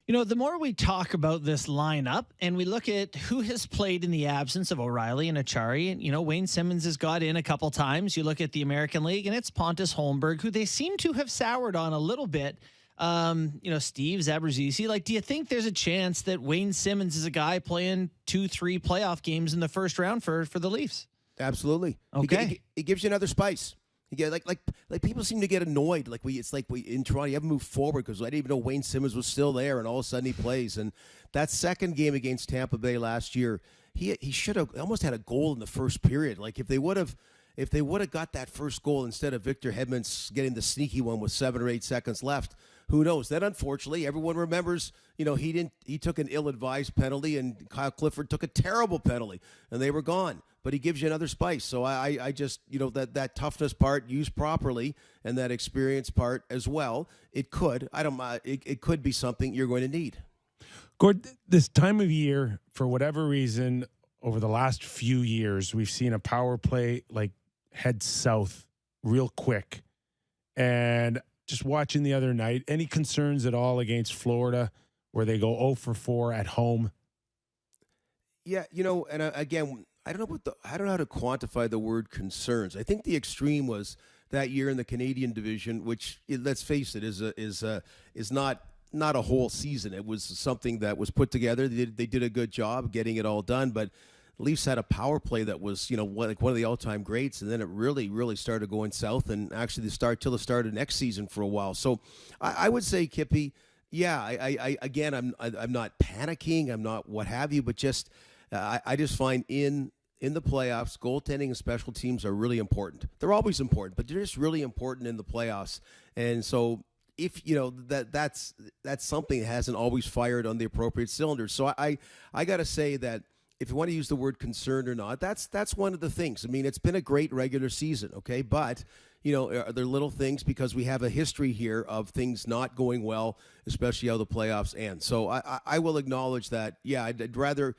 The more we talk about this lineup and we look at who has played in the absence of O'Reilly and Achari, and, Wayne Simmonds has got in a couple times. You look at the American League and it's Pontus Holmberg, who they seem to have soured on a little bit. Steve Zabrzesi. Like, do you think there's a chance that Wayne Simmonds is a guy playing 2-3 playoff games in the first round for the Leafs? Absolutely. Okay. It gives you another spice. You get like people seem to get annoyed. It's like we in Toronto, you haven't moved forward because I didn't even know Wayne Simmonds was still there, and all of a sudden he plays. And that second game against Tampa Bay last year, he should have almost had a goal in the first period. Like if they would have got that first goal instead of Victor Hedman's getting the sneaky one with 7 or 8 seconds left, who knows? Then unfortunately, everyone remembers, he took an ill-advised penalty and Kyle Clifford took a terrible penalty and they were gone. But he gives you another spice. So I just, that toughness part used properly and that experience part as well, it could be something you're going to need. Gord, this time of year, for whatever reason, over the last few years, we've seen a power play head south real quick. And just watching the other night, any concerns at all against Florida where they go 0 for 4 at home? Yeah, and again, I don't know how to quantify the word concerns. I think the extreme was that year in the Canadian division, which, let's face it, is not a whole season. It was something that was put together. They did a good job getting it all done, but the Leafs had a power play that was, one of the all-time greats, and then it really, really started going south, and actually till the start of next season for a while. So I would say, Kippy, yeah, I'm not panicking, I'm not what have you, but just I just find in the playoffs, goaltending and special teams are really important. They're always important, but they're just really important in the playoffs. And so if that's something that hasn't always fired on the appropriate cylinders. So I got to say that if you want to use the word concerned or not, that's one of the things. I mean, it's been a great regular season, okay? But, are there little things because we have a history here of things not going well, especially how the playoffs end. So I will acknowledge that, yeah, I'd rather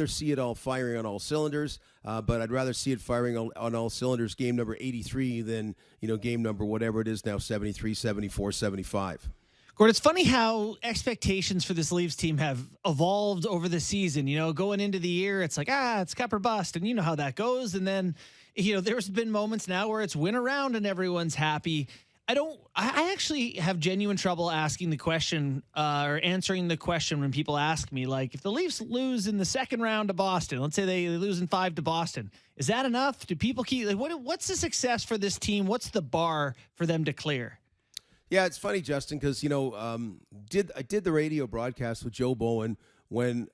see it all firing on all cylinders, but I'd rather see it firing on all cylinders game number 83 than, game number whatever it is now, 73, 74, 75. Gord, it's funny how expectations for this Leafs team have evolved over the season. Going into the year, it's like, it's cup or bust, and you know how that goes. And then, there's been moments now where it's win around and everyone's happy. I actually have genuine trouble asking the question or answering the question when people ask me, like, if the Leafs lose in the second round to Boston, let's say they lose in 5 to Boston, is that enough? Do people keep, what's the success for this team? What's the bar for them to clear? Yeah, it's funny, Justin, because, I did the radio broadcast with Joe Bowen when,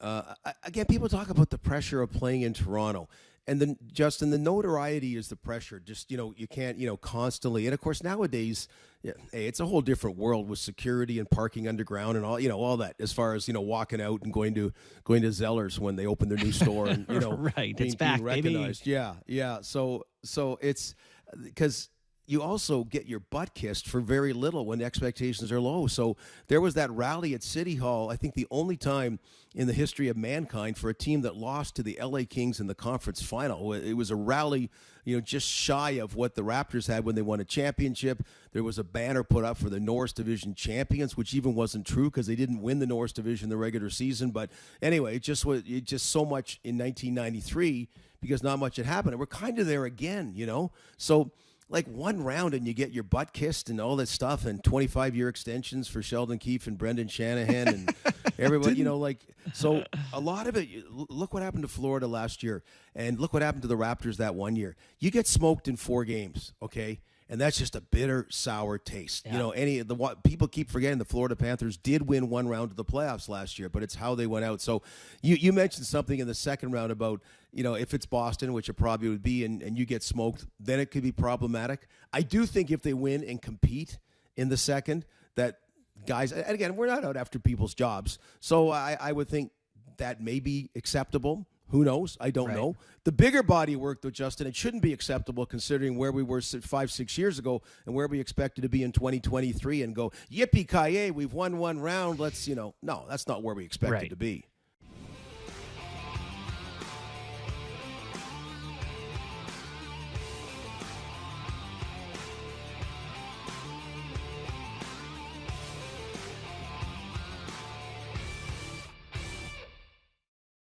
again, people talk about the pressure of playing in Toronto. And then, Justin, the notoriety is the pressure. Just, you can't, constantly. And, of course, nowadays, hey, it's a whole different world with security and parking underground and all, all that as far as, walking out and going to Zellers when they open their new store and, right. It's back, being recognized. Baby. Yeah. So it's because you also get your butt kissed for very little when expectations are low. So there was that rally at City Hall, I think the only time in the history of mankind for a team that lost to the LA Kings in the conference final. It was a rally, just shy of what the Raptors had when they won a championship. There was a banner put up for the Norris Division champions, which even wasn't true because they didn't win the Norris Division in the regular season. But anyway, it just so much in 1993 because not much had happened. And we're kind of there again, So like one round and you get your butt kissed and all this stuff and 25-year extensions for Sheldon Keefe and Brendan Shanahan and everybody, so a lot of it, look what happened to Florida last year and look what happened to the Raptors that one year. You get smoked in 4 games, okay? And that's just a bitter, sour taste. Yeah. People keep forgetting the Florida Panthers did win 1 round of the playoffs last year, but it's how they went out. So you mentioned something in the second round about, if it's Boston, which it probably would be, and you get smoked, then it could be problematic. I do think if they win and compete in the second, that guys, and again, we're not out after people's jobs. So I would think that may be acceptable. Who knows? I don't know. The bigger body of work, though, Justin, it shouldn't be acceptable considering where we were 5-6 years ago and where we expected to be in 2023 and go, yippee-ki-yay, we've won 1 round. Let's, no, that's not where we expected to be.